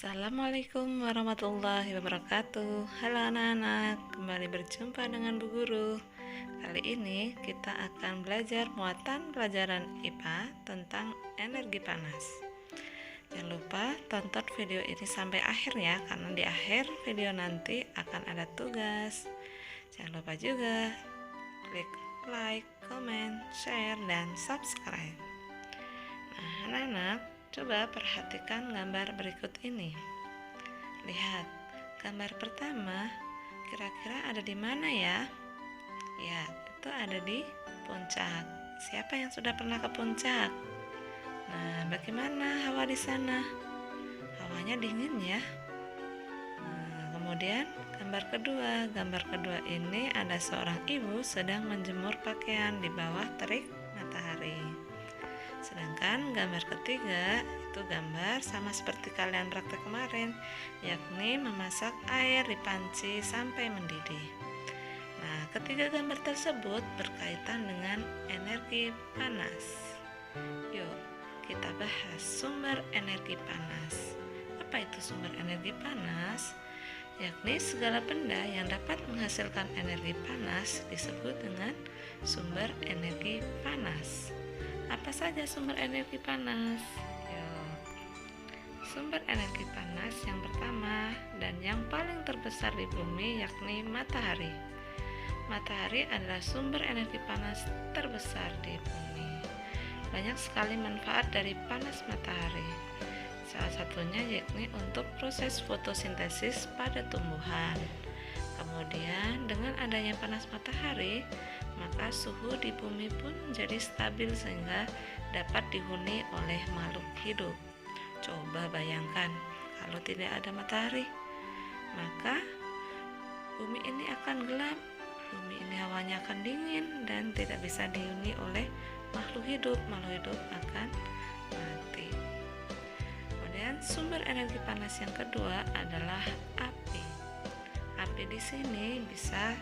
Assalamualaikum warahmatullahi wabarakatuh. Halo anak-anak, kembali berjumpa dengan Bu Guru. Kali ini kita akan belajar muatan pelajaran IPA tentang energi panas. Jangan lupa tonton video ini sampai akhir ya, karena di akhir video nanti akan ada tugas. Jangan lupa juga klik like, comment, share, dan subscribe. Nah, anak-anak, coba perhatikan gambar berikut ini. Lihat, gambar pertama kira-kira ada di mana ya? Ya, itu ada di puncak. Siapa yang sudah pernah ke puncak? Nah, bagaimana hawa di sana? Hawanya dingin ya. Nah, kemudian gambar kedua ini ada seorang ibu sedang menjemur pakaian di bawah terik matahari. Sedangkan gambar ketiga itu gambar sama seperti kalian praktek kemarin, yakni memasak air di panci sampai mendidih. Nah, ketiga gambar tersebut berkaitan dengan energi panas. Yuk, kita bahas sumber energi panas. Apa itu sumber energi panas? Yakni segala benda yang dapat menghasilkan energi panas disebut dengan sumber energi panas. Apa saja sumber energi panas? Sumber energi panas yang pertama dan yang paling terbesar di bumi yakni matahari. Matahari adalah sumber energi panas terbesar di bumi. Banyak sekali manfaat dari panas matahari. Salah satunya yakni untuk proses fotosintesis pada tumbuhan. Kemudian dengan adanya panas matahari, maka suhu di bumi pun menjadi stabil sehingga dapat dihuni oleh makhluk hidup. Coba bayangkan kalau tidak ada matahari, maka bumi ini akan gelap, bumi ini hawanya akan dingin dan tidak bisa dihuni oleh makhluk hidup. Makhluk hidup akan mati. Kemudian sumber energi panas yang kedua adalah api. Api di sini bisa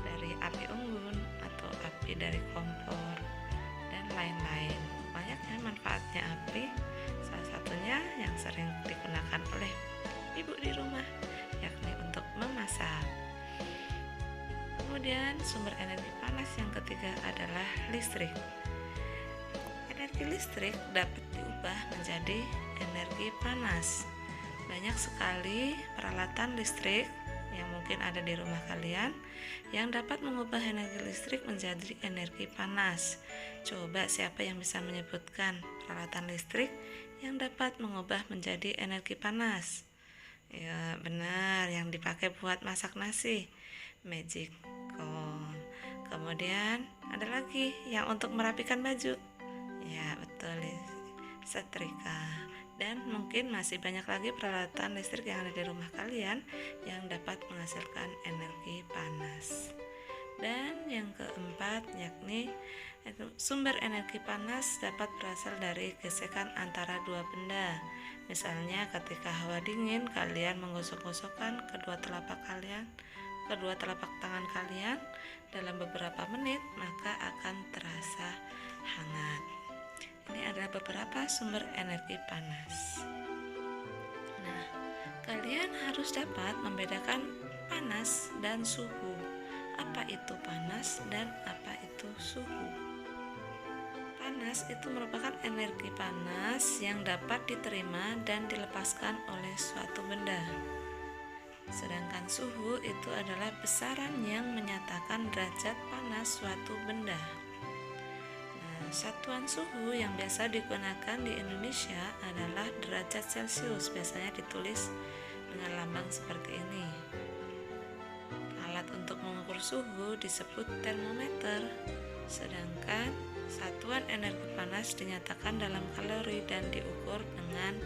dari api unggun atau api dari kompor dan lain-lain. Banyaknya manfaatnya api. Salah satunya yang sering digunakan oleh ibu di rumah yakni untuk memasak. Kemudian sumber energi panas yang ketiga adalah listrik. Energi listrik dapat diubah menjadi energi panas. Banyak sekali peralatan listrik yang mungkin ada di rumah kalian yang dapat mengubah energi listrik menjadi energi panas. Coba siapa yang bisa menyebutkan peralatan listrik yang dapat mengubah menjadi energi panas? Ya, benar, yang dipakai buat masak nasi, magic comb. Kemudian ada lagi yang untuk merapikan baju. Ya, betul, setrika. Dan mungkin masih banyak lagi peralatan listrik yang ada di rumah kalian yang dapat menghasilkan energi panas. Dan yang keempat yakni sumber energi panas dapat berasal dari gesekan antara dua benda. Misalnya ketika hawa dingin, kalian menggosok-gosokkan kedua telapak tangan kalian dalam beberapa menit, maka akan terasa hangat. Ini adalah beberapa sumber energi panas. Nah, kalian harus dapat membedakan panas dan suhu. Apa itu panas dan apa itu suhu? Panas itu merupakan energi panas yang dapat diterima dan dilepaskan oleh suatu benda. Sedangkan suhu itu adalah besaran yang menyatakan derajat panas suatu benda. Satuan suhu yang biasa digunakan di Indonesia adalah derajat Celcius, biasanya ditulis dengan lambang seperti ini. Alat untuk mengukur suhu disebut termometer, sedangkan satuan energi panas dinyatakan dalam kalori dan diukur dengan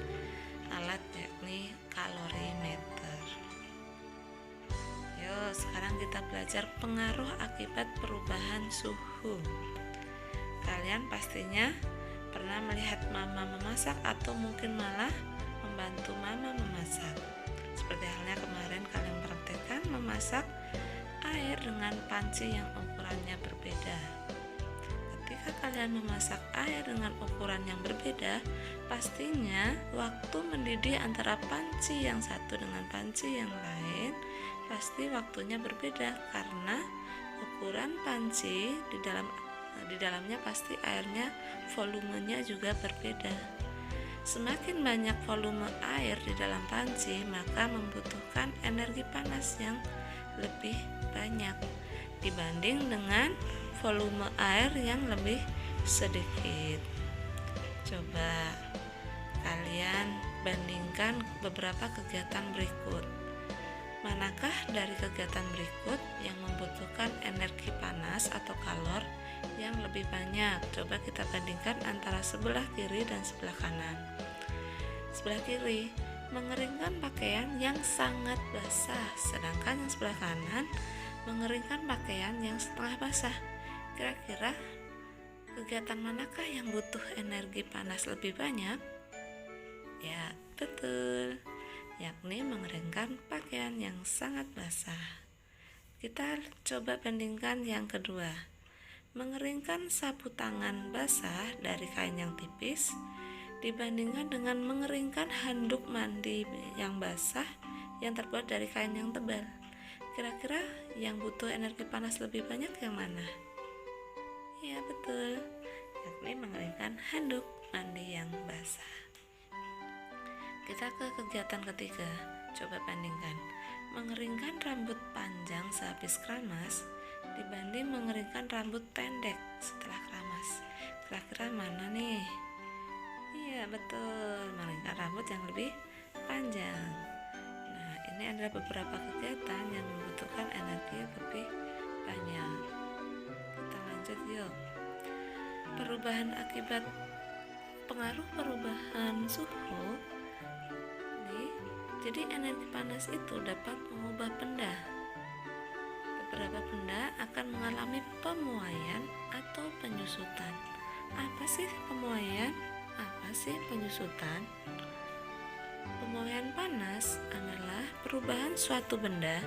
alat yakni kalorimeter. Yuk, sekarang kita belajar pengaruh akibat perubahan suhu. Kalian pastinya pernah melihat mama memasak atau mungkin malah membantu mama memasak. Seperti halnya kemarin kalian praktekkan memasak air dengan panci yang ukurannya berbeda. Ketika ketika kalian memasak air dengan ukuran yang berbeda, pastinya waktu mendidih antara panci yang satu dengan panci yang lain pasti waktunya berbeda, karena ukuran panci di dalamnya pasti airnya volumenya juga berbeda. Semakin banyak volume air di dalam panci, maka membutuhkan energi panas yang lebih banyak dibanding dengan volume air yang lebih sedikit. Coba kalian bandingkan beberapa kegiatan berikut. Manakah dari kegiatan berikut yang membutuhkan energi panas atau kalor yang lebih banyak? Coba kita bandingkan antara sebelah kiri dan sebelah kanan. Sebelah kiri, mengeringkan pakaian yang sangat basah, sedangkan yang sebelah kanan mengeringkan pakaian yang setengah basah. Kira-kira kegiatan manakah yang butuh energi panas lebih banyak? Ya, betul, yakni mengeringkan pakaian yang sangat basah. Kita coba bandingkan yang kedua. Mengeringkan sapu tangan basah dari kain yang tipis dibandingkan dengan mengeringkan handuk mandi yang basah yang terbuat dari kain yang tebal. Kira-kira yang butuh energi panas lebih banyak yang mana? Ya, betul, yakni mengeringkan handuk mandi yang basah. Kita ke kegiatan ketiga. Coba bandingkan mengeringkan rambut panjang sehabis keramas dibanding mengeringkan rambut pendek setelah keramas. Kira-kira mana nih? Iya, betul, mengeringkan rambut yang lebih panjang. Nah, ini adalah beberapa kegiatan yang membutuhkan energi lebih banyak. Kita lanjut yuk. Pengaruh perubahan suhu. Nih, jadi energi panas itu dapat mengubah benda. Beberapa benda akan mengalami pemuaian atau penyusutan. Apa sih pemuaian? Apa sih penyusutan? Pemuaian panas adalah perubahan suatu benda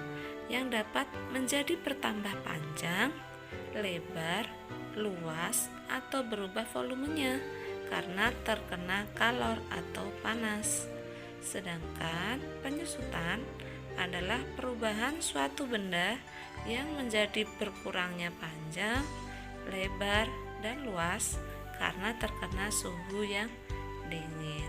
yang dapat menjadi bertambah panjang, lebar, luas, atau berubah volumenya karena terkena kalor atau panas. Sedangkan penyusutan adalah perubahan suatu benda yang menjadi berkurangnya panjang, lebar, dan luas karena terkena suhu yang dingin.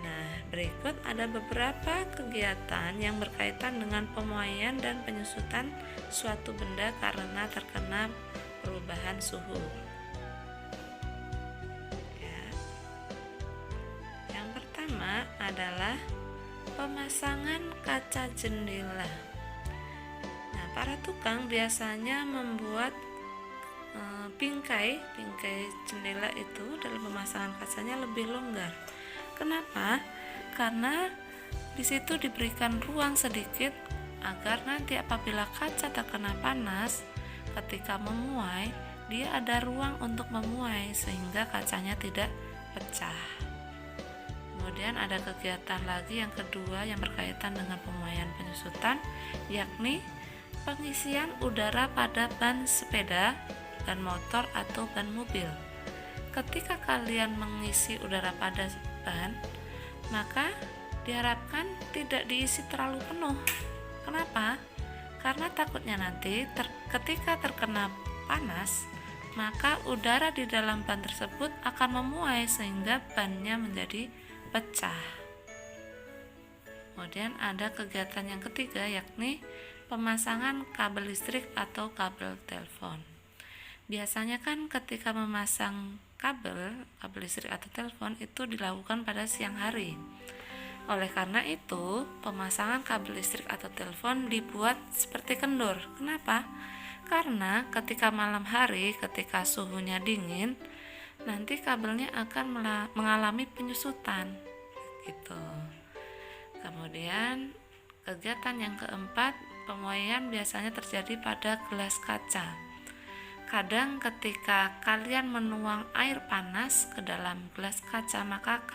Nah, berikut ada beberapa kegiatan yang berkaitan dengan pemuaian dan penyusutan suatu benda karena terkena perubahan suhu. Ya. Yang pertama adalah pemasangan kaca jendela. Nah, para tukang biasanya membuat bingkai jendela itu dalam pemasangan kacanya lebih longgar. Kenapa? Karena di situ diberikan ruang sedikit agar nanti apabila kaca terkena panas ketika memuai, dia ada ruang untuk memuai sehingga kacanya tidak pecah. Kemudian ada kegiatan lagi yang kedua yang berkaitan dengan pemuaian penyusutan, yakni pengisian udara pada ban sepeda, ban motor, atau ban mobil. Ketika kalian mengisi udara pada ban, maka diharapkan tidak diisi terlalu penuh. Kenapa? Karena takutnya nanti ketika terkena panas, maka udara di dalam ban tersebut akan memuai sehingga bannya menjadi pecah. Kemudian ada kegiatan yang ketiga, yakni pemasangan kabel listrik atau kabel telepon. Biasanya kan ketika memasang kabel listrik atau telepon itu dilakukan pada siang hari. Oleh karena itu, pemasangan kabel listrik atau telepon dibuat seperti kendur. Kenapa? Karena ketika malam hari, ketika suhunya dingin, nanti kabelnya akan mengalami penyusutan gitu. Kemudian kegiatan yang keempat, pemuaian biasanya terjadi pada gelas kaca. Kadang ketika kalian menuang air panas ke dalam gelas kaca, maka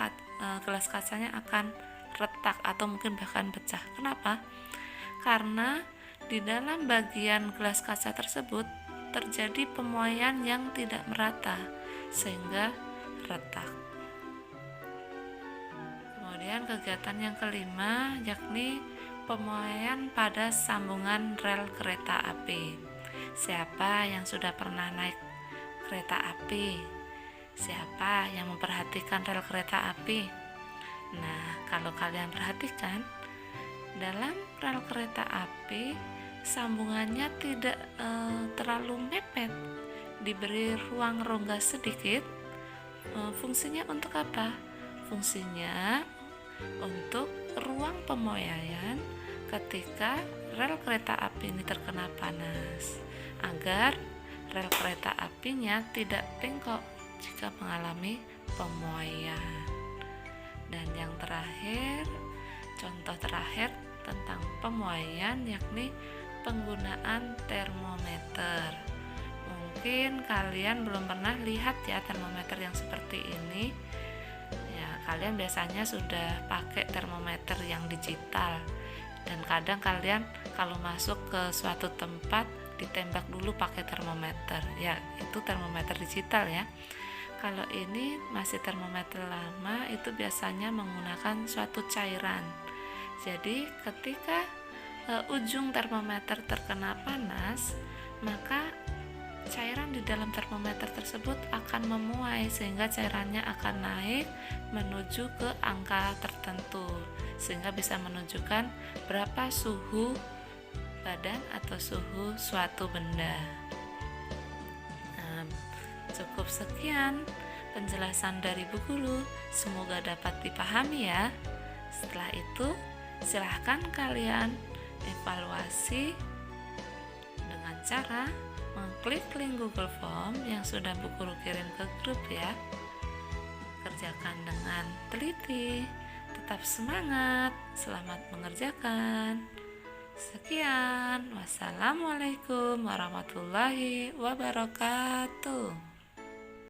gelas kacanya akan retak atau mungkin bahkan pecah. Kenapa? Karena di dalam bagian gelas kaca tersebut terjadi pemuaian yang tidak merata sehingga retak. Kemudian kegiatan yang kelima yakni pemuaian pada sambungan rel kereta api. Siapa yang sudah pernah naik kereta api? Siapa yang memperhatikan rel kereta api? Nah, kalau kalian perhatikan, dalam rel kereta api sambungannya tidak terlalu mepet, diberi ruang rongga sedikit. Fungsinya untuk apa? Fungsinya untuk ruang pemuaian ketika rel kereta api ini terkena panas, agar rel kereta apinya tidak bengkok jika mengalami pemuaian. Dan yang terakhir, contoh terakhir tentang pemuaian yakni penggunaan termometer. Mungkin kalian belum pernah lihat ya termometer yang seperti ini. Ya, kalian biasanya sudah pakai termometer yang digital. Dan kadang kalian kalau masuk ke suatu tempat ditembak dulu pakai termometer. Ya, itu termometer digital ya. Kalau ini masih termometer lama, itu biasanya menggunakan suatu cairan. Jadi ketika ujung termometer terkena panas, maka cairan di dalam termometer tersebut akan memuai sehingga cairannya akan naik menuju ke angka tertentu, sehingga bisa menunjukkan berapa suhu badan atau suhu suatu benda. Cukup sekian penjelasan dari Bu Guru, semoga dapat dipahami ya. Setelah itu silahkan kalian evaluasi dengan cara mengklik link Google Form yang sudah Bu Guru kirim ke grup ya. Kerjakan dengan teliti, tetap semangat, selamat mengerjakan. Sekian, wassalamualaikum warahmatullahi wabarakatuh.